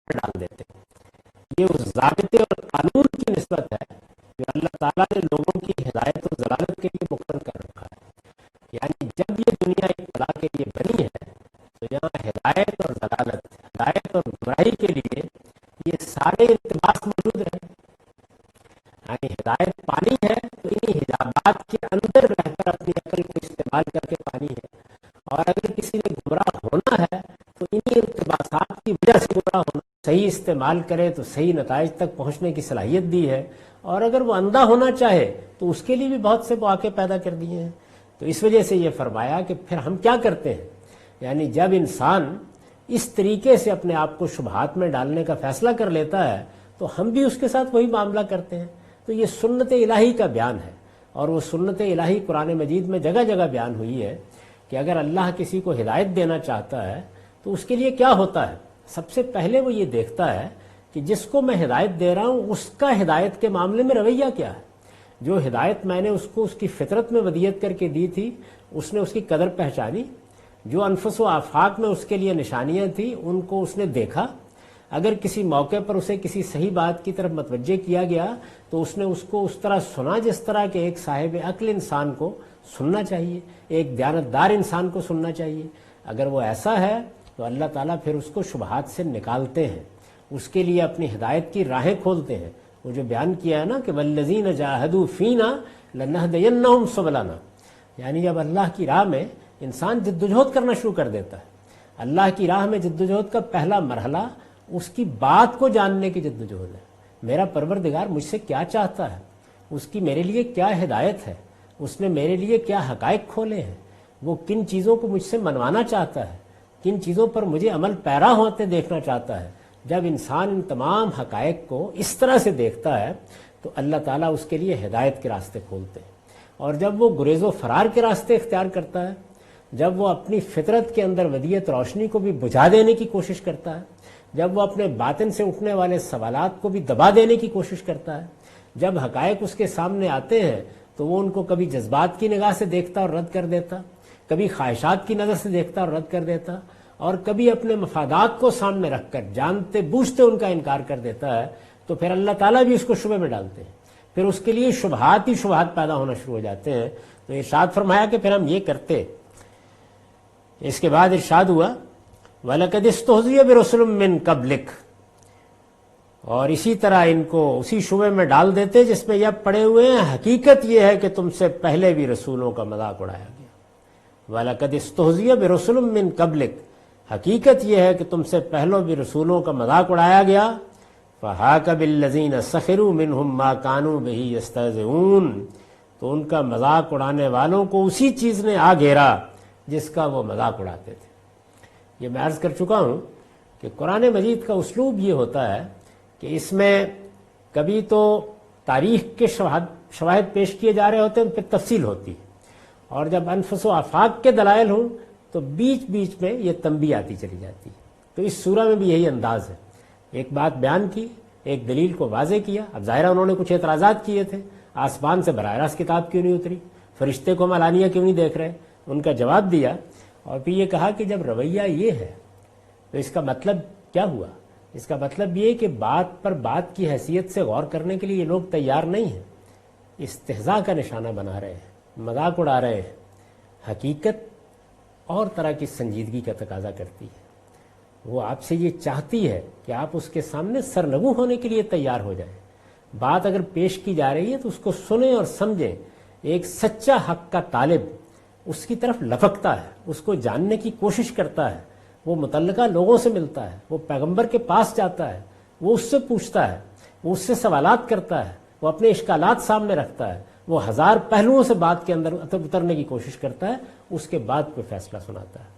ڈال دیتے. یہ اس ضابطے اور قانون کی نسبت ہے جو اللہ تعالیٰ نے لوگوں کی ہدایت اور ضلالت کے لیے مقرر کر رکھا ہے. یعنی جب یہ دنیا اطلاع کے لیے بنی ہے تو یہاں ہدایت اور ضلالت، ہدایت اور گمراہی کے لیے یہ سارے التباس موجود رہے. یعنی ہدایت پانی ہے تو انہیں حجابات کے اندر رہ کر اپنی عقل کو استعمال کر کے پانی ہے، اور اگر کسی نے گمراہ ہونا ہے تو انہیں التباسات کی وجہ سے گمراہ ہونا. صحیح استعمال کرے تو صحیح نتائج تک پہنچنے کی صلاحیت دی ہے، اور اگر وہ اندھا ہونا چاہے تو اس کے لیے بھی بہت سے مواقع پیدا کر دیے ہیں۔ تو اس وجہ سے یہ فرمایا کہ پھر ہم کیا کرتے ہیں، یعنی جب انسان اس طریقے سے اپنے آپ کو شبہات میں ڈالنے کا فیصلہ کر لیتا ہے تو ہم بھی اس کے ساتھ وہی معاملہ کرتے ہیں۔ تو یہ سنت الہی کا بیان ہے، اور وہ سنت الہی قرآن مجید میں جگہ جگہ بیان ہوئی ہے کہ اگر اللہ کسی کو ہدایت دینا چاہتا ہے تو اس کے لیے کیا ہوتا ہے۔ سب سے پہلے وہ یہ دیکھتا ہے کہ جس کو میں ہدایت دے رہا ہوں اس کا ہدایت کے معاملے میں رویہ کیا ہے۔ جو ہدایت میں نے اس کو اس کی فطرت میں ودیت کر کے دی تھی، اس نے اس کی قدر پہچانی، جو انفس و آفاق میں اس کے لیے نشانیاں تھیں ان کو اس نے دیکھا، اگر کسی موقع پر اسے کسی صحیح بات کی طرف متوجہ کیا گیا تو اس نے اس کو اس طرح سنا جس طرح کہ ایک صاحب عقل انسان کو سننا چاہیے، ایک دیانتدار انسان کو سننا چاہیے۔ اگر وہ ایسا ہے تو اللہ تعالیٰ پھر اس کو شبہات سے نکالتے ہیں، اس کے لیے اپنی ہدایت کی راہیں کھولتے ہیں۔ وہ جو بیان کیا ہے نا کہ والذین جاہدوا فینا لنہدینہم سبلنا، یعنی جب اللہ کی راہ میں انسان جدوجہد کرنا شروع کر دیتا ہے، اللہ کی راہ میں جدوجہد کا پہلا مرحلہ اس کی بات کو جاننے کی جدوجہد ہے۔ میرا پروردگار مجھ سے کیا چاہتا ہے، اس کی میرے لیے کیا ہدایت ہے، اس نے میرے لیے کیا حقائق کھولے ہیں، وہ کن چیزوں کو مجھ سے منوانا چاہتا ہے، کن چیزوں پر مجھے عمل پیرا ہوتے دیکھنا چاہتا ہے۔ جب انسان ان تمام حقائق کو اس طرح سے دیکھتا ہے تو اللہ تعالیٰ اس کے لیے ہدایت کے راستے کھولتے ہیں، اور جب وہ گریز و فرار کے راستے اختیار کرتا ہے، جب وہ اپنی فطرت کے اندر ودیت روشنی کو بھی بجھا دینے کی کوشش کرتا ہے، جب وہ اپنے باطن سے اٹھنے والے سوالات کو بھی دبا دینے کی کوشش کرتا ہے، جب حقائق اس کے سامنے آتے ہیں تو وہ ان کو کبھی جذبات کی نگاہ سے دیکھتا اور رد کر دیتا، کبھی خواہشات کی نظر سے دیکھتا اور رد کر دیتا، اور کبھی اپنے مفادات کو سامنے رکھ کر جانتے بوجھتے ان کا انکار کر دیتا ہے، تو پھر اللہ تعالیٰ بھی اس کو شبہ میں ڈالتے ہیں، پھر اس کے لیے شبہات ہی شبہات پیدا ہونا شروع ہو جاتے ہیں۔ تو ارشاد فرمایا کہ پھر ہم یہ کرتے۔ اس کے بعد ارشاد ہوا وَلَقَدِ اسْتُهْزِئَ بِرُسُلٍ مِّن قَبْلِكَ، اور اسی طرح ان کو اسی شبے میں ڈال دیتے جس میں یہ پڑے ہوئے ہیں، حقیقت یہ ہے کہ تم سے پہلے بھی رسولوں کا مذاق اڑایا گیا۔ وَلَقَدِ اسْتُهْزِئَ بِرُسُلٍ مِّن قَبْلِكَ، حقیقت یہ ہے کہ تم سے پہلوں بھی رسولوں کا مذاق اڑایا گیا۔ فَحَاقَ بِالَّذِينَ سَخِرُوا مِنْهُمْ مَا كَانُوا بِهِ يَسْتَهْزِئُونَ، تو ان کا مذاق اڑانے والوں کو اسی چیز نے آ گھیرا جس کا وہ مذاق اڑاتے تھے۔ یہ میں عرض کر چکا ہوں کہ قرآن مجید کا اسلوب یہ ہوتا ہے کہ اس میں کبھی تو تاریخ کے شواہد پیش کیے جا رہے ہوتے ہیں، پھر تفصیل ہوتی ہے، اور جب انفس و آفاق کے دلائل ہوں تو بیچ بیچ میں یہ تنبیہ آتی چلی جاتی ہے۔ تو اس سورہ میں بھی یہی انداز ہے، ایک بات بیان کی، ایک دلیل کو واضح کیا۔ اب ظاہرہ انہوں نے کچھ اعتراضات کیے تھے، آسمان سے براہ راست کتاب کیوں نہیں اتری، فرشتے کو ملانیہ کیوں نہیں دیکھ رہے، ان کا جواب دیا، اور پھر یہ کہا کہ جب رویہ یہ ہے تو اس کا مطلب کیا ہوا؟ اس کا مطلب یہ کہ بات پر بات کی حیثیت سے غور کرنے کے لیے یہ لوگ تیار نہیں ہیں، استہزاء کا نشانہ بنا رہے ہیں، مذاق اڑا رہے ہیں۔ حقیقت اور طرح کی سنجیدگی کا تقاضا کرتی ہے، وہ آپ سے یہ چاہتی ہے کہ آپ اس کے سامنے سرنگو ہونے کے لیے تیار ہو جائیں۔ بات اگر پیش کی جا رہی ہے تو اس کو سنیں اور سمجھیں۔ ایک سچا حق کا طالب اس کی طرف لپکتا ہے، اس کو جاننے کی کوشش کرتا ہے، وہ متعلقہ لوگوں سے ملتا ہے، وہ پیغمبر کے پاس جاتا ہے، وہ اس سے پوچھتا ہے، وہ اس سے سوالات کرتا ہے، وہ اپنے اشکالات سامنے رکھتا ہے، وہ ہزار پہلوؤں سے بات کے اندر اترنے کی کوشش کرتا ہے، اس کے بعد کوئی فیصلہ سناتا ہے۔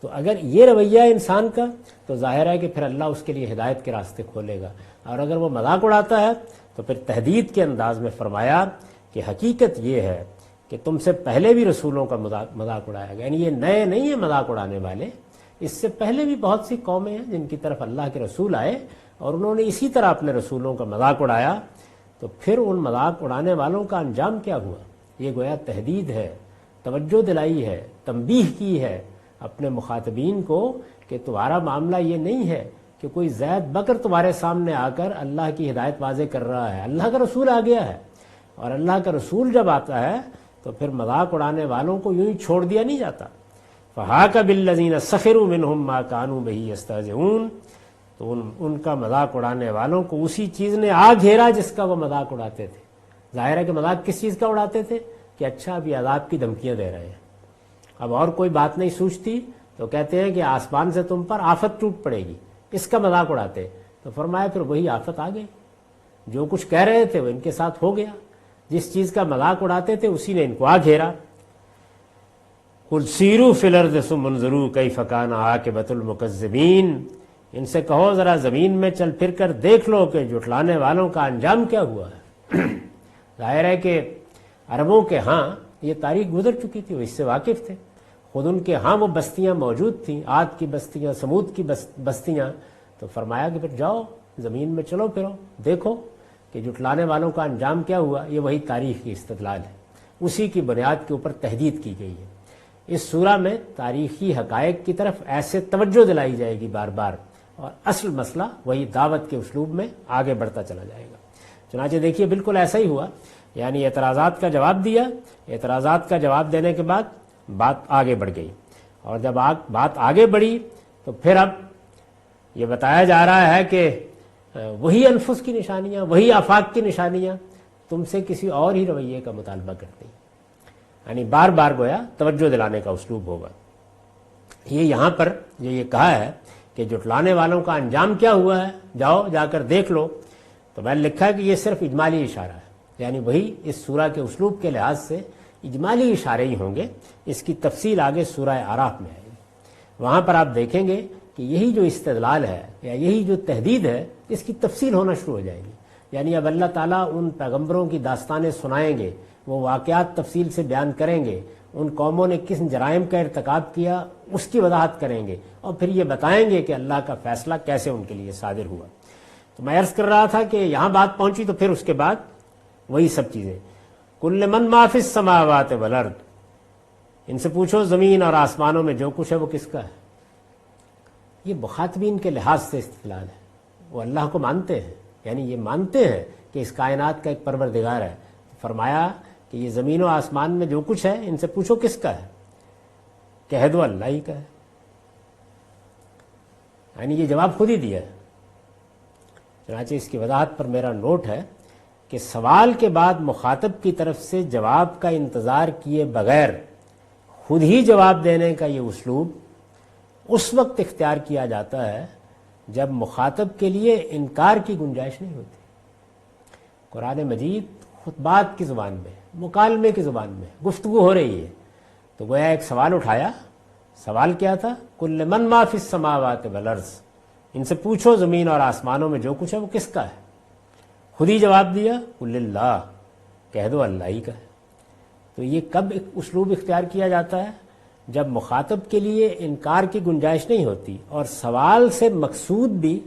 تو اگر یہ رویہ ہے انسان کا تو ظاہر ہے کہ پھر اللہ اس کے لیے ہدایت کے راستے کھولے گا، اور اگر وہ مذاق اڑاتا ہے تو پھر تہدید کے انداز میں فرمایا کہ حقیقت یہ ہے کہ تم سے پہلے بھی رسولوں کا مذاق اڑایا گیا، یعنی یہ نئے نہیں ہیں مذاق اڑانے والے، اس سے پہلے بھی بہت سی قومیں ہیں جن کی طرف اللہ کے رسول آئے اور انہوں نے اسی طرح اپنے رسولوں کا مذاق اڑایا۔ تو پھر ان مذاق اڑانے والوں کا انجام کیا ہوا؟ یہ گویا تہدید ہے، توجہ دلائی ہے، تنبیہ کی ہے اپنے مخاطبین کو کہ تمہارا معاملہ یہ نہیں ہے کہ کوئی زید بکر تمہارے سامنے آ کر اللہ کی ہدایت واضح کر رہا ہے، اللہ کا رسول آ گیا ہے، اور اللہ کا رسول جب آتا ہے تو پھر مذاق اڑانے والوں کو یوں ہی چھوڑ دیا نہیں جاتا۔ فَحَاقَ بِالَّذِينَ سَخِرُوا مِنْهُمْ مَا كَانُوا بِهِ يَسْتَهْزِئُونَ، تو ان کا مذاق اڑانے والوں کو اسی چیز نے آ گھیرا جس کا وہ مذاق اڑاتے تھے۔ ظاہر ہے کہ مذاق کس چیز کا اڑاتے تھے کہ اچھا ابھی عذاب کی دھمکیاں دے رہے ہیں، اب اور کوئی بات نہیں سوچتی تو کہتے ہیں کہ آسمان سے تم پر آفت ٹوٹ پڑے گی، اس کا مذاق اڑاتے، تو فرمایا پھر وہی آفت آ گئی، جو کچھ کہہ رہے تھے وہ ان کے ساتھ ہو گیا، جس چیز کا مذاق اڑاتے تھے اسی نے ان کو آ گھیرا۔ قل سیروا فی الارض ثم انظروا کیف کان عاقبۃ المکذبین، ان سے کہو ذرا زمین میں چل پھر کر دیکھ لو کہ جھٹلانے والوں کا انجام کیا ہوا ہے۔ ظاہر ہے کہ عربوں کے ہاں یہ تاریخ گزر چکی تھی، وہ اس سے واقف تھے، خود ان کے ہاں وہ بستیاں موجود تھیں، عاد کی بستیاں، سمود کی بستیاں، تو فرمایا کہ پھر جاؤ زمین میں چلو پھرو دیکھو کہ جھٹلانے والوں کا انجام کیا ہوا۔ یہ وہی تاریخ کی استدلال ہے، اسی کی بنیاد کے اوپر تحدید کی گئی ہے۔ اس سورہ میں تاریخی حقائق کی طرف ایسے توجہ دلائی جائے گی بار بار، اور اصل مسئلہ وہی دعوت کے اسلوب میں آگے بڑھتا چلا جائے گا۔ چنانچہ دیکھیے بالکل ایسا ہی ہوا، یعنی اعتراضات کا جواب دیا، اعتراضات کا جواب دینے کے بعد بات آگے بڑھ گئی، اور جب بات آگے بڑھی تو پھر اب یہ بتایا جا رہا ہے کہ وہی انفس کی نشانیاں، وہی آفاق کی نشانیاں تم سے کسی اور ہی رویے کا مطالبہ کرتی، یعنی بار بار گویا توجہ دلانے کا اسلوب ہوگا۔ یہ یہاں پر جو یہ کہا ہے کہ جھٹلانے والوں کا انجام کیا ہوا ہے، جاؤ جا کر دیکھ لو، تو میں نے لکھا ہے کہ یہ صرف اجمالی اشارہ ہے، یعنی وہی اس سورہ کے اسلوب کے لحاظ سے اجمالی اشارے ہی ہوں گے، اس کی تفصیل آگے سورہ اعراف میں آئے گی۔ وہاں پر آپ دیکھیں گے کہ یہی جو استدلال ہے یا یہی جو تحدید ہے، اس کی تفصیل ہونا شروع ہو جائے گی، یعنی اب اللہ تعالیٰ ان پیغمبروں کی داستانیں سنائیں گے، وہ واقعات تفصیل سے بیان کریں گے، ان قوموں نے کس جرائم کا ارتکاب کیا اس کی وضاحت کریں گے، اور پھر یہ بتائیں گے کہ اللہ کا فیصلہ کیسے ان کے لیے صادر ہوا۔ تو میں عرض کر رہا تھا کہ یہاں بات پہنچی تو پھر اس کے بعد وہی سب چیزیں، کل من ما فی السماوات والارض، ان سے پوچھو زمین اور آسمانوں میں جو کچھ ہے وہ کس کا ہے۔ یہ مخاطبین کے لحاظ سے استدلال ہے، وہ اللہ کو مانتے ہیں، یعنی یہ مانتے ہیں کہ اس کائنات کا ایک پروردگار ہے۔ فرمایا کہ یہ زمین و آسمان میں جو کچھ ہے ان سے پوچھو کس کا ہے، کہہ دو اللہ ہی کا ہے، یعنی یہ جواب خود ہی دیا ہے۔ چنانچہ اس کی وضاحت پر میرا نوٹ ہے کہ سوال کے بعد مخاطب کی طرف سے جواب کا انتظار کیے بغیر خود ہی جواب دینے کا یہ اسلوب اس وقت اختیار کیا جاتا ہے جب مخاطب کے لیے انکار کی گنجائش نہیں ہوتی۔ قرآن مجید خطبات کی زبان میں، مکالمے کی زبان میں گفتگو ہو رہی ہے، تو گویا ایک سوال اٹھایا، سوال کیا تھا، کل من ما فی السماوات والارض، ان سے پوچھو زمین اور آسمانوں میں جو کچھ ہے وہ کس کا ہے۔ خود ہی جواب دیا، کل اللہ، کہہ دو اللہ ہی کا ہے۔ تو یہ کب اسلوب اختیار کیا جاتا ہے؟ جب مخاطب کے لیے انکار کی گنجائش نہیں ہوتی، اور سوال سے مقصود بھی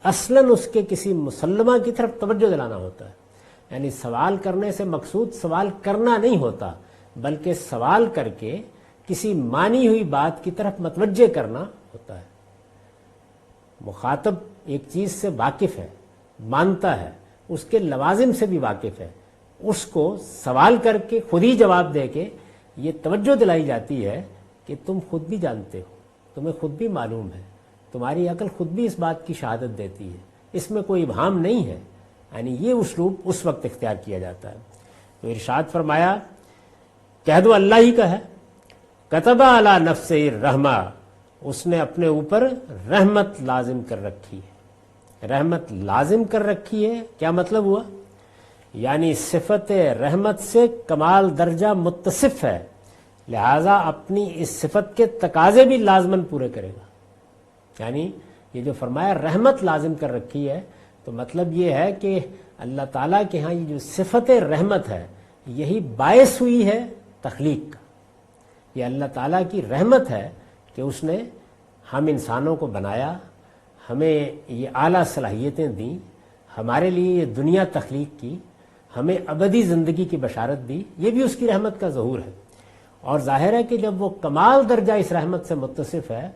اصلاً اس کے کسی مسلمہ کی طرف توجہ دلانا ہوتا ہے، یعنی سوال کرنے سے مقصود سوال کرنا نہیں ہوتا، بلکہ سوال کر کے کسی مانی ہوئی بات کی طرف متوجہ کرنا ہوتا ہے۔ مخاطب ایک چیز سے واقف ہے، مانتا ہے، اس کے لوازم سے بھی واقف ہے، اس کو سوال کر کے خود ہی جواب دے کے یہ توجہ دلائی جاتی ہے کہ تم خود بھی جانتے ہو، تمہیں خود بھی معلوم ہے، تمہاری عقل خود بھی اس بات کی شہادت دیتی ہے، اس میں کوئی ابہام نہیں ہے، یعنی یہ اسلوب اس وقت اختیار کیا جاتا ہے۔ تو ارشاد فرمایا، کہہ دو اللہ ہی کا ہے، کتب علی نفسہ الرحمہ، اس نے اپنے اوپر رحمت لازم کر رکھی ہے۔ رحمت لازم کر رکھی ہے کیا مطلب ہوا؟ یعنی صفت رحمت سے کمال درجہ متصف ہے، لہذا اپنی اس صفت کے تقاضے بھی لازماً پورے کرے گا۔ یعنی یہ جو فرمایا رحمت لازم کر رکھی ہے، تو مطلب یہ ہے کہ اللہ تعالیٰ کے ہاں یہ جو صفت رحمت ہے، یہی باعث ہوئی ہے تخلیق کا۔ یہ اللہ تعالیٰ کی رحمت ہے کہ اس نے ہم انسانوں کو بنایا، ہمیں یہ اعلیٰ صلاحیتیں دیں، ہمارے لیے یہ دنیا تخلیق کی، ہمیں ابدی زندگی کی بشارت دی، یہ بھی اس کی رحمت کا ظہور ہے۔ اور ظاہر ہے کہ جب وہ کمال درجہ اس رحمت سے متصف ہے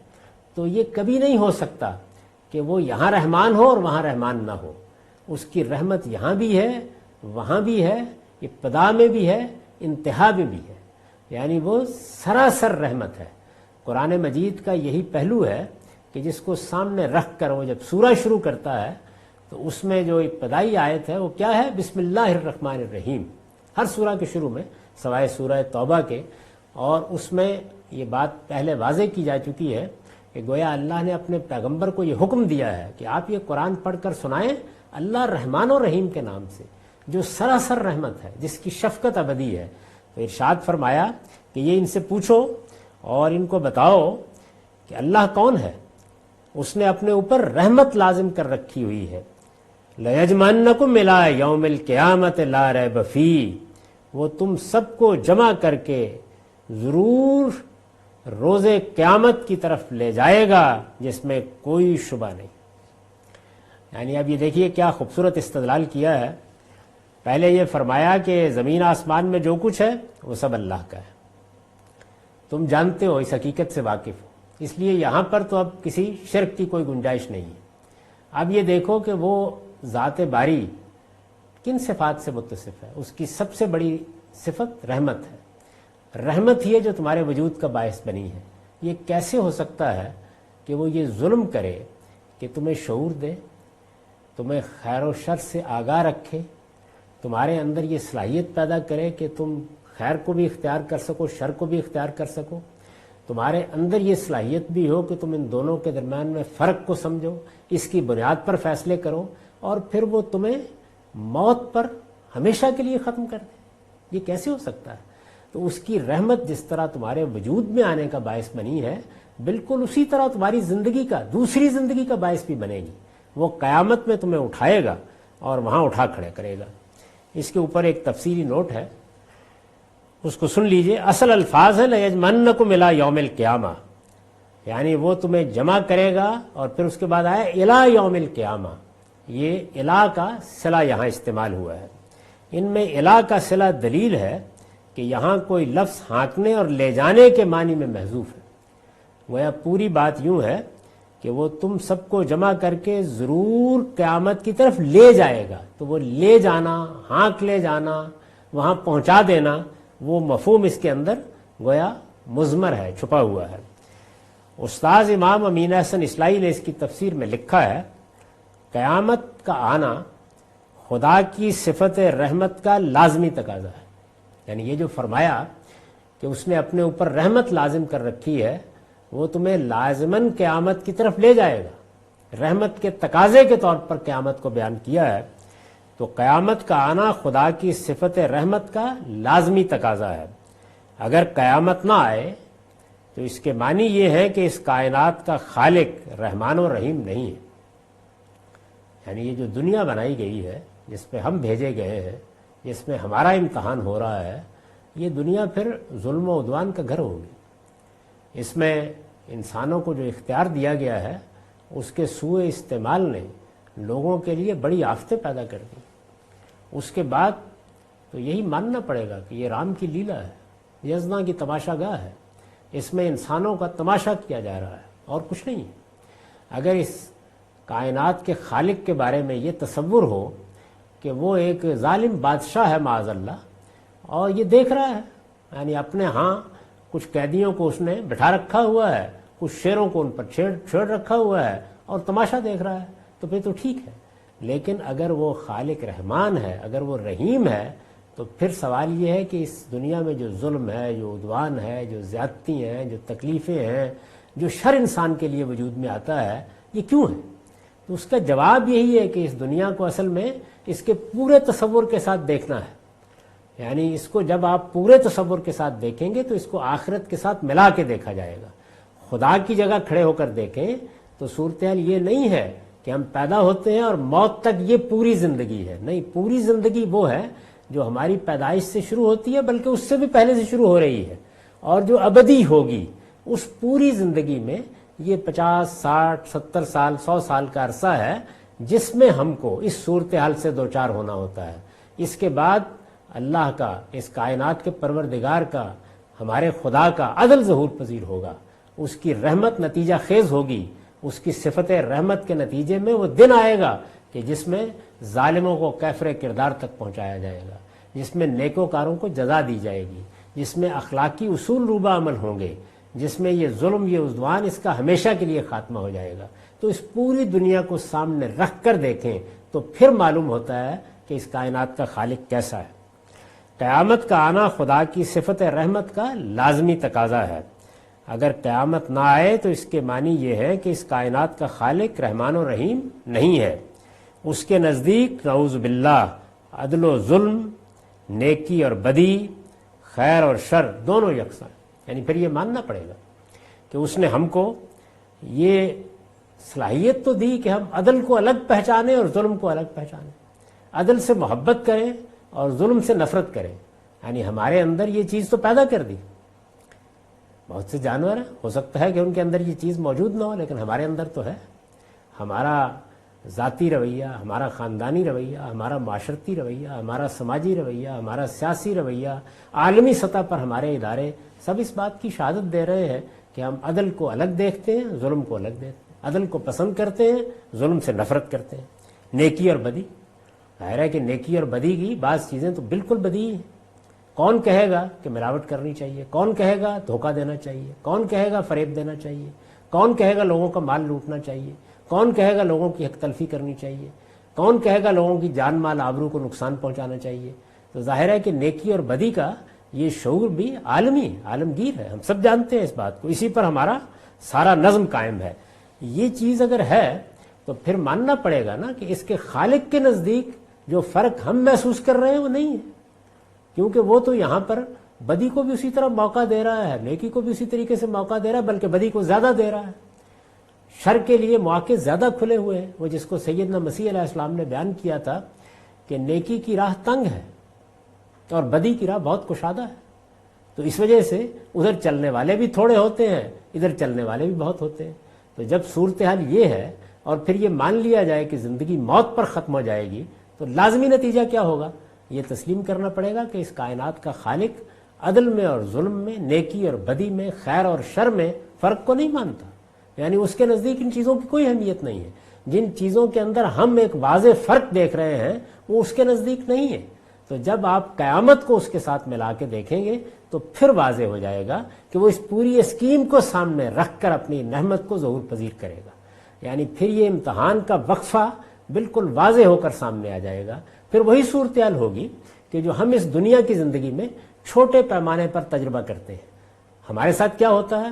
تو یہ کبھی نہیں ہو سکتا کہ وہ یہاں رحمان ہو اور وہاں رحمان نہ ہو۔ اس کی رحمت یہاں بھی ہے، وہاں بھی ہے، ابتدا میں بھی ہے، انتہا میں بھی ہے، یعنی وہ سراسر رحمت ہے۔ قرآن مجید کا یہی پہلو ہے کہ جس کو سامنے رکھ کر وہ جب سورہ شروع کرتا ہے تو اس میں جو ابتدائی آیت ہے وہ کیا ہے؟ بسم اللہ الرحمن الرحیم، ہر سورہ کے شروع میں سوائے سورہ توبہ کے، اور اس میں یہ بات پہلے واضح کی جا چکی ہے کہ گویا اللہ نے اپنے پیغمبر کو یہ حکم دیا ہے کہ آپ یہ قرآن پڑھ کر سنائیں اللہ رحمان و رحیم کے نام سے جو سراسر رحمت ہے، جس کی شفقت ابدی ہے۔ تو ارشاد فرمایا کہ یہ ان سے پوچھو اور ان کو بتاؤ کہ اللہ کون ہے، اس نے اپنے اوپر رحمت لازم کر رکھی ہوئی ہے۔ لَيَجْمَعَنَّكُمْ إِلَىٰ يَوْمِ الْقِيَامَةِ لَا رَيْبَ فِيهِ، وہ تم سب کو جمع کر کے ضرور روز قیامت کی طرف لے جائے گا جس میں کوئی شبہ نہیں۔ یعنی اب یہ دیکھیے کیا خوبصورت استدلال کیا ہے۔ پہلے یہ فرمایا کہ زمین آسمان میں جو کچھ ہے وہ سب اللہ کا ہے، تم جانتے ہو، اس حقیقت سے واقف ہو، اس لیے یہاں پر تو اب کسی شرک کی کوئی گنجائش نہیں ہے۔ اب یہ دیکھو کہ وہ ذات باری کن صفات سے متصف ہے، اس کی سب سے بڑی صفت رحمت ہے۔ رحمت ہی ہے جو تمہارے وجود کا باعث بنی ہے۔ یہ کیسے ہو سکتا ہے کہ وہ یہ ظلم کرے کہ تمہیں شعور دے، تمہیں خیر و شر سے آگاہ رکھے، تمہارے اندر یہ صلاحیت پیدا کرے کہ تم خیر کو بھی اختیار کر سکو، شر کو بھی اختیار کر سکو، تمہارے اندر یہ صلاحیت بھی ہو کہ تم ان دونوں کے درمیان میں فرق کو سمجھو، اس کی بنیاد پر فیصلے کرو، اور پھر وہ تمہیں موت پر ہمیشہ کے لیے ختم کر دے۔ یہ کیسے ہو سکتا ہے؟ تو اس کی رحمت جس طرح تمہارے وجود میں آنے کا باعث بنی ہے، بالکل اسی طرح تمہاری زندگی کا، دوسری زندگی کا باعث بھی بنے گی۔ وہ قیامت میں تمہیں اٹھائے گا اور وہاں اٹھا کھڑے کرے گا۔ اس کے اوپر ایک تفصیلی نوٹ ہے، اس کو سن لیجئے۔ اصل الفاظ ہے لَيَجْمَعَنَّكُمْ إِلَىٰ يَوْمِ الْقِيَامَةِ، یعنی وہ تمہیں جمع کرے گا، اور پھر اس کے بعد آیا إِلَىٰ يَوْمِ الْقِيَامَةِ، یہ الہ کا صلہ یہاں استعمال ہوا ہے۔ ان میں الہ کا صلہ دلیل ہے کہ یہاں کوئی لفظ ہانکنے اور لے جانے کے معنی میں محذوف ہے۔ گویا پوری بات یوں ہے کہ وہ تم سب کو جمع کر کے ضرور قیامت کی طرف لے جائے گا۔ تو وہ لے جانا، ہانک لے جانا، وہاں پہنچا دینا، وہ مفہوم اس کے اندر گویا مضمر ہے، چھپا ہوا ہے۔ استاذ امام امین احسن اصلاحی نے اس کی تفسیر میں لکھا ہے، قیامت کا آنا خدا کی صفت رحمت کا لازمی تقاضا ہے۔ یعنی یہ جو فرمایا کہ اس نے اپنے اوپر رحمت لازم کر رکھی ہے، وہ تمہیں لازماً قیامت کی طرف لے جائے گا۔ رحمت کے تقاضے کے طور پر قیامت کو بیان کیا ہے۔ تو قیامت کا آنا خدا کی صفت رحمت کا لازمی تقاضا ہے۔ اگر قیامت نہ آئے تو اس کے معنی یہ ہے کہ اس کائنات کا خالق رحمان و رحیم نہیں ہے۔ یعنی یہ جو دنیا بنائی گئی ہے، جس پہ ہم بھیجے گئے ہیں، جس میں ہمارا امتحان ہو رہا ہے، یہ دنیا پھر ظلم و عدوان کا گھر ہوگی۔ اس میں انسانوں کو جو اختیار دیا گیا ہے، اس کے سوء استعمال نے لوگوں کے لیے بڑی آفتیں پیدا کر دی۔ اس کے بعد تو یہی ماننا پڑے گا کہ یہ رام کی لیلا ہے، یزداں کی تماشا گاہ ہے، اس میں انسانوں کا تماشا کیا جا رہا ہے اور کچھ نہیں۔ اگر اس کائنات کے خالق کے بارے میں یہ تصور ہو کہ وہ ایک ظالم بادشاہ ہے معاذ اللہ، اور یہ دیکھ رہا ہے، یعنی اپنے ہاں کچھ قیدیوں کو اس نے بٹھا رکھا ہوا ہے، کچھ شیروں کو ان پر چھیڑ رکھا ہوا ہے اور تماشا دیکھ رہا ہے، تو پھر تو ٹھیک ہے۔ لیکن اگر وہ خالق رحمان ہے، اگر وہ رحیم ہے، تو پھر سوال یہ ہے کہ اس دنیا میں جو ظلم ہے، جو عدوان ہے، جو زیادتی ہیں، جو تکلیفیں ہیں، جو شر انسان کے لیے وجود میں آتا ہے، یہ کیوں ہے؟ تو اس کا جواب یہی ہے کہ اس دنیا کو اصل میں اس کے پورے تصور کے ساتھ دیکھنا ہے۔ یعنی اس کو جب آپ پورے تصور کے ساتھ دیکھیں گے تو اس کو آخرت کے ساتھ ملا کے دیکھا جائے گا۔ خدا کی جگہ کھڑے ہو کر دیکھیں تو صورتحال یہ نہیں ہے کہ ہم پیدا ہوتے ہیں اور موت تک یہ پوری زندگی ہے۔ نہیں، پوری زندگی وہ ہے جو ہماری پیدائش سے شروع ہوتی ہے، بلکہ اس سے بھی پہلے سے شروع ہو رہی ہے، اور جو ابدی ہوگی۔ اس پوری زندگی میں یہ 50، 60، 70 سال، 100 سال کا عرصہ ہے جس میں ہم کو اس صورتحال سے دوچار ہونا ہوتا ہے۔ اس کے بعد اللہ کا، اس کائنات کے پروردگار کا، ہمارے خدا کا عدل ظہور پذیر ہوگا، اس کی رحمت نتیجہ خیز ہوگی، اس کی صفت رحمت کے نتیجے میں وہ دن آئے گا کہ جس میں ظالموں کو کیفر کردار تک پہنچایا جائے گا، جس میں نیکوکاروں کو جزا دی جائے گی، جس میں اخلاقی اصول روبہ عمل ہوں گے، جس میں یہ ظلم، یہ عدوان، اس کا ہمیشہ کے لیے خاتمہ ہو جائے گا۔ تو اس پوری دنیا کو سامنے رکھ کر دیکھیں تو پھر معلوم ہوتا ہے کہ اس کائنات کا خالق کیسا ہے۔ قیامت کا آنا خدا کی صفت رحمت کا لازمی تقاضا ہے۔ اگر قیامت نہ آئے تو اس کے معنی یہ ہے کہ اس کائنات کا خالق رحمان و رحیم نہیں ہے۔ اس کے نزدیک نعوذ باللہ عدل و ظلم، نیکی اور بدی، خیر اور شر دونوں یکساں ہیں۔ یعنی پھر یہ ماننا پڑے گا کہ اس نے ہم کو یہ صلاحیت تو دی کہ ہم عدل کو الگ پہچانیں اور ظلم کو الگ پہچانیں، عدل سے محبت کریں اور ظلم سے نفرت کریں۔ یعنی ہمارے اندر یہ چیز تو پیدا کر دی۔ بہت سے جانور ہیں، ہو سکتا ہے کہ ان کے اندر یہ چیز موجود نہ ہو، لیکن ہمارے اندر تو ہے۔ ہمارا ذاتی رویہ، ہمارا خاندانی رویہ، ہمارا معاشرتی رویہ، ہمارا سماجی رویہ، ہمارا سیاسی رویہ، عالمی سطح پر ہمارے ادارے سب اس بات کی شہادت دے رہے ہیں کہ ہم عدل کو الگ دیکھتے ہیں، ظلم کو الگ دیکھتے ہیں، عدل کو پسند کرتے ہیں، ظلم سے نفرت کرتے ہیں۔ نیکی اور بدی، ظاہر ہے کہ نیکی اور بدی کی بعض چیزیں تو بالکل بدی ہیں۔ کون کہے گا کہ ملاوٹ کرنی چاہیے؟ کون کہے گا دھوکہ دینا چاہیے؟ کون کہے گا فریب دینا چاہیے؟ کون کہے گا لوگوں کا مال لوٹنا چاہیے؟ کون کہے گا لوگوں کی حق تلفی کرنی چاہیے؟ کون کہے گا لوگوں کی جان مال آبرو کو نقصان پہنچانا چاہیے؟ تو ظاہر ہے کہ نیکی اور بدی کا یہ شعور بھی عالمی عالمگیر ہے، ہم سب جانتے ہیں اس بات کو، اسی پر ہمارا سارا نظم قائم ہے۔ یہ چیز اگر ہے تو پھر ماننا پڑے گا نا کہ اس کے خالق کے نزدیک جو فرق ہم محسوس کر رہے ہیں وہ نہیں ہے، کیونکہ وہ تو یہاں پر بدی کو بھی اسی طرح موقع دے رہا ہے، نیکی کو بھی اسی طریقے سے موقع دے رہا ہے، بلکہ بدی کو زیادہ دے رہا ہے۔ شر کے لیے مواقع زیادہ کھلے ہوئے ہیں، وہ جس کو سیدنا مسیح علیہ السلام نے بیان کیا تھا کہ نیکی کی راہ تنگ ہے اور بدی کی راہ بہت کشادہ ہے، تو اس وجہ سے ادھر چلنے والے بھی تھوڑے ہوتے ہیں، ادھر چلنے والے بھی بہت ہوتے ہیں۔ تو جب صورتحال یہ ہے اور پھر یہ مان لیا جائے کہ زندگی موت پر ختم ہو جائے گی، تو لازمی نتیجہ کیا ہوگا؟ یہ تسلیم کرنا پڑے گا کہ اس کائنات کا خالق عدل میں اور ظلم میں، نیکی اور بدی میں، خیر اور شر میں فرق کو نہیں مانتا۔ یعنی اس کے نزدیک ان چیزوں کی کوئی اہمیت نہیں ہے۔ جن چیزوں کے اندر ہم ایک واضح فرق دیکھ رہے ہیں وہ اس کے نزدیک نہیں ہے۔ تو جب آپ قیامت کو اس کے ساتھ ملا کے دیکھیں گے تو پھر واضح ہو جائے گا کہ وہ اس پوری اسکیم کو سامنے رکھ کر اپنی نعمت کو ظہور پذیر کرے گا۔ یعنی پھر یہ امتحان کا وقفہ بالکل واضح ہو کر سامنے آ جائے گا۔ پھر وہی صورتحال ہوگی کہ جو ہم اس دنیا کی زندگی میں چھوٹے پیمانے پر تجربہ کرتے ہیں۔ ہمارے ساتھ کیا ہوتا ہے؟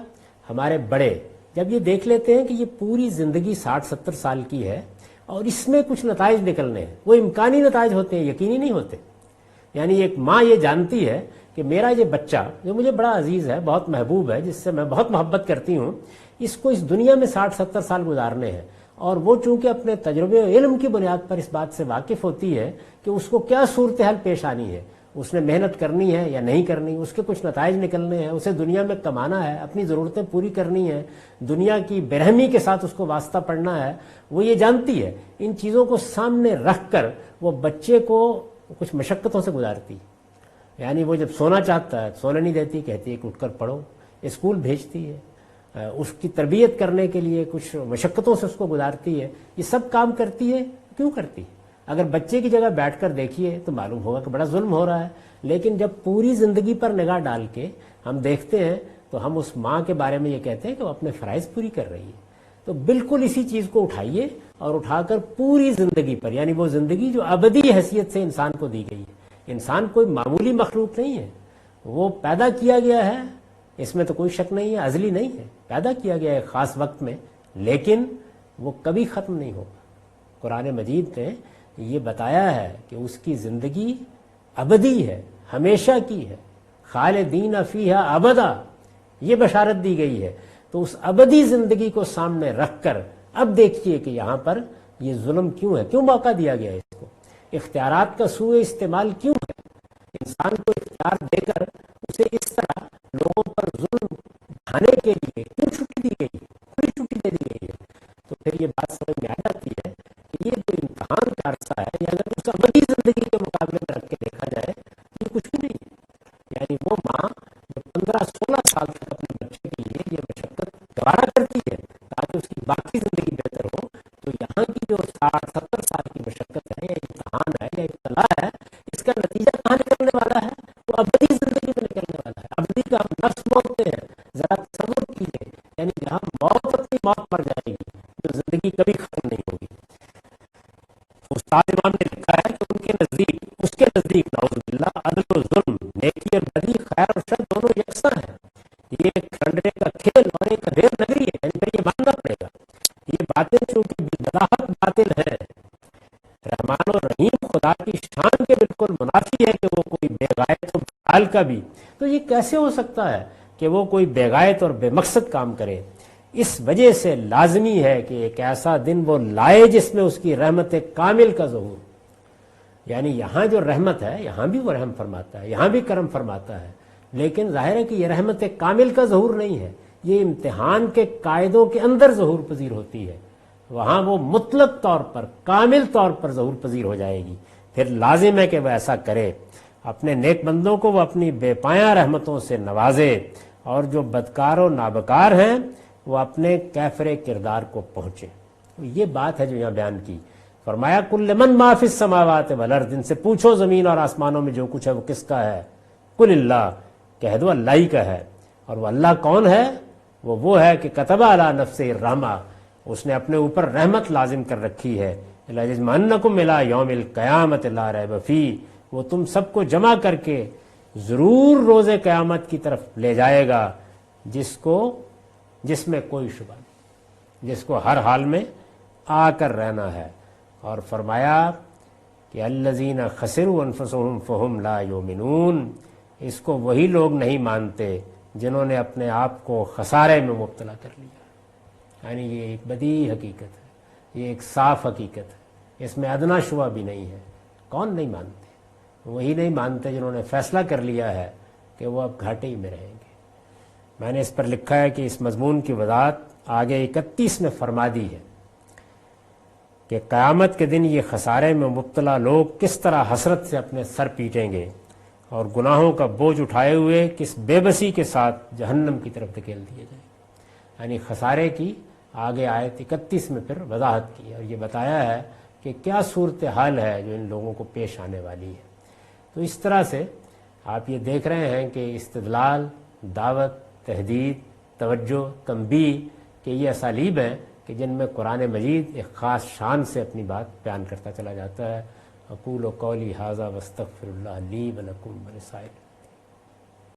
ہمارے بڑے جب یہ دیکھ لیتے ہیں کہ یہ پوری زندگی 60-70 سال کی ہے اور اس میں کچھ نتائج نکلنے ہیں، وہ امکانی نتائج ہوتے ہیں، یقینی نہیں ہوتے۔ یعنی ایک ماں یہ جانتی ہے کہ میرا یہ بچہ جو مجھے بڑا عزیز ہے، بہت محبوب ہے، جس سے میں بہت محبت کرتی ہوں، اس کو اس دنیا میں 60-70 سال گزارنے ہیں، اور وہ چونکہ اپنے تجربے و علم کی بنیاد پر اس بات سے واقف ہوتی ہے کہ اس کو کیا صورتحال پیش آنی ہے، اس نے محنت کرنی ہے یا نہیں کرنی، اس کے کچھ نتائج نکلنے ہیں، اسے دنیا میں کمانا ہے، اپنی ضرورتیں پوری کرنی ہیں، دنیا کی برہمی کے ساتھ اس کو واسطہ پڑنا ہے، وہ یہ جانتی ہے۔ ان چیزوں کو سامنے رکھ کر وہ بچے کو کچھ مشقتوں سے گزارتی، یعنی وہ جب سونا چاہتا ہے سونے نہیں دیتی، کہتی ہے کہ اٹھ کر پڑھو، اسکول بھیجتی ہے، اس کی تربیت کرنے کے لیے کچھ مشقتوں سے اس کو گزارتی ہے۔ یہ سب کام کرتی ہے، کیوں کرتی ہے؟ اگر بچے کی جگہ بیٹھ کر دیکھیے تو معلوم ہوگا کہ بڑا ظلم ہو رہا ہے، لیکن جب پوری زندگی پر نگاہ ڈال کے ہم دیکھتے ہیں تو ہم اس ماں کے بارے میں یہ کہتے ہیں کہ وہ اپنے فرائض پوری کر رہی ہے۔ تو بالکل اسی چیز کو اٹھائیے اور اٹھا کر پوری زندگی پر، یعنی وہ زندگی جو ابدی حیثیت سے انسان کو دی گئی ہے۔ انسان کوئی معمولی مخلوق نہیں ہے، وہ پیدا کیا گیا ہے، اس میں تو کوئی شک نہیں ہے، ازلی نہیں ہے، پیدا کیا گیا ہے خاص وقت میں، لیکن وہ کبھی ختم نہیں ہوگا۔ قرآن مجید نے یہ بتایا ہے کہ اس کی زندگی ابدی ہے، ہمیشہ کی ہے، خالدین فیہا ابدا، یہ بشارت دی گئی ہے۔ تو اس ابدی زندگی کو سامنے رکھ کر اب دیکھیے کہ یہاں پر یہ ظلم کیوں ہے، کیوں موقع دیا گیا ہے اس کو، اختیارات کا سوء استعمال کیوں ہے، انسان کو اختیار دے کر اسے اس طرح لوگوں پر ظلم ڈھانے کے لیے کیوں چھٹی دی گئی ہے، کھلی چھٹی دے دی گئی ہے۔ تو پھر یہ بات سمجھ میں آ جاتی ہے کہ یہ جو امتحان کا عرصہ ہے، یا اگر اس ابدی زندگی کے مقابلے میں رکھ کے دیکھا جائے تو یہ کچھ بھی نہیں ہے۔ یعنی وہ ماں جو 15-16 سال تک اپنے بچے کے لیے یہ مشقت گوارا کرتی ہے تاکہ اس کی باقی زندگی بہتر ہو، تو یہاں کی جو 60-70 سال کی مشقت ہے یا امتحان ہے یا ابتلا ہے، اس کا نتیجہ کہاں نکلنے والا ہے؟ وہ ابدی زندگی میں نکلنے والا ہے۔ ابدی کا ہم نفس بولتے ہیں، ذرا تصور کیجیے، یعنی جہاں موت اپنی موت مر جائے گی، جو زندگی کبھی ختم نہیں ہوگی۔ استاد امام نے لکھا ہے کہ ان کے نزدیک، اس کے نزدیک نعوذ باللہ، عدل و ظلم، نیکی اور بدی، خیر اور شر دونوں یکساں ہیں۔ یہ ایک کھنڈرے کا کھیل اور ایک اندھیر نگری ہے، یعنی پھر یہ ماننا پڑے گا۔ یہ باتیں چونکہ بالبلاحت باطل ہیں، حال کا بھی، تو یہ کیسے ہو سکتا ہے کہ وہ کوئی بے-غایت اور بے مقصد کام کرے؟ اس وجہ سے لازمی ہے کہ ایک ایسا دن وہ لائے جس میں اس کی رحمت کامل کا ظہور، یعنی یہاں جو رحمت ہے یہاں بھی وہ رحم فرماتا ہے، یہاں بھی کرم فرماتا ہے، لیکن ظاہر ہے کہ یہ رحمت کامل کا ظہور نہیں ہے، یہ امتحان کے قاعدوں کے اندر ظہور پذیر ہوتی ہے، وہاں وہ مطلق طور پر کامل طور پر ظہور پذیر ہو جائے گی۔ پھر لازم ہے کہ وہ ایسا کرے، اپنے نیک بندوں کو وہ اپنی بے پایاں رحمتوں سے نوازے، اور جو بدکار و نابکار ہیں وہ اپنے کیفر کردار کو پہنچے۔ یہ بات ہے جو یہاں بیان کی۔ فرمایا کل من ما فی السماوات والارض، ان سے پوچھو زمین اور آسمانوں میں جو کچھ ہے وہ کس کا ہے؟ قل اللہ، کہہ دو اللہ ہی کا ہے۔ اور وہ اللہ کون ہے؟ وہ ہے کہ کتب علی نفسہ الرحمہ، اس نے اپنے اوپر رحمت لازم کر رکھی ہے۔ لَيَجْمَعَنَّكُمْ إِلَىٰ يَوْمِ الْقِيَامَةِ لَا رَيْبَ فِيهِ، وہ تم سب کو جمع کر کے ضرور روز قیامت کی طرف لے جائے گا، جس میں کوئی شبہ نہیں، جس کو ہر حال میں آ کر رہنا ہے۔ اور فرمایا کہ الذین خسروا انفسهم فهم لا یؤمنون، اس کو وہی لوگ نہیں مانتے جنہوں نے اپنے آپ کو خسارے میں مبتلا کر لیا۔ یعنی یہ ایک بدیہی حقیقت ہے، یہ ایک صاف حقیقت ہے، اس میں ادنا شبہ بھی نہیں ہے۔ کون نہیں مانتے؟ وہی نہیں مانتے جنہوں نے فیصلہ کر لیا ہے کہ وہ اب گھاٹے ہی میں رہیں گے۔ میں نے اس پر لکھا ہے کہ اس مضمون کی وضاحت آگے 31 میں فرما دی ہے کہ قیامت کے دن یہ خسارے میں مبتلا لوگ کس طرح حسرت سے اپنے سر پیٹیں گے اور گناہوں کا بوجھ اٹھائے ہوئے کس بے بسی کے ساتھ جہنم کی طرف دھکیل دیے جائیں۔ یعنی خسارے کی آگے آیت 31 میں پھر وضاحت کی اور یہ بتایا ہے کہ کیا صورتحال ہے جو ان لوگوں کو پیش آنے والی ہے۔ تو اس طرح سے آپ یہ دیکھ رہے ہیں کہ استدلال، دعوت، تحدید، توجہ، تنبیہ کہ یہ اسالیب ہیں کہ جن میں قرآن مجید ایک خاص شان سے اپنی بات بیان کرتا چلا جاتا ہے۔ اقول قولی ھذا واستغفر اللہ لی ولکم ولسائر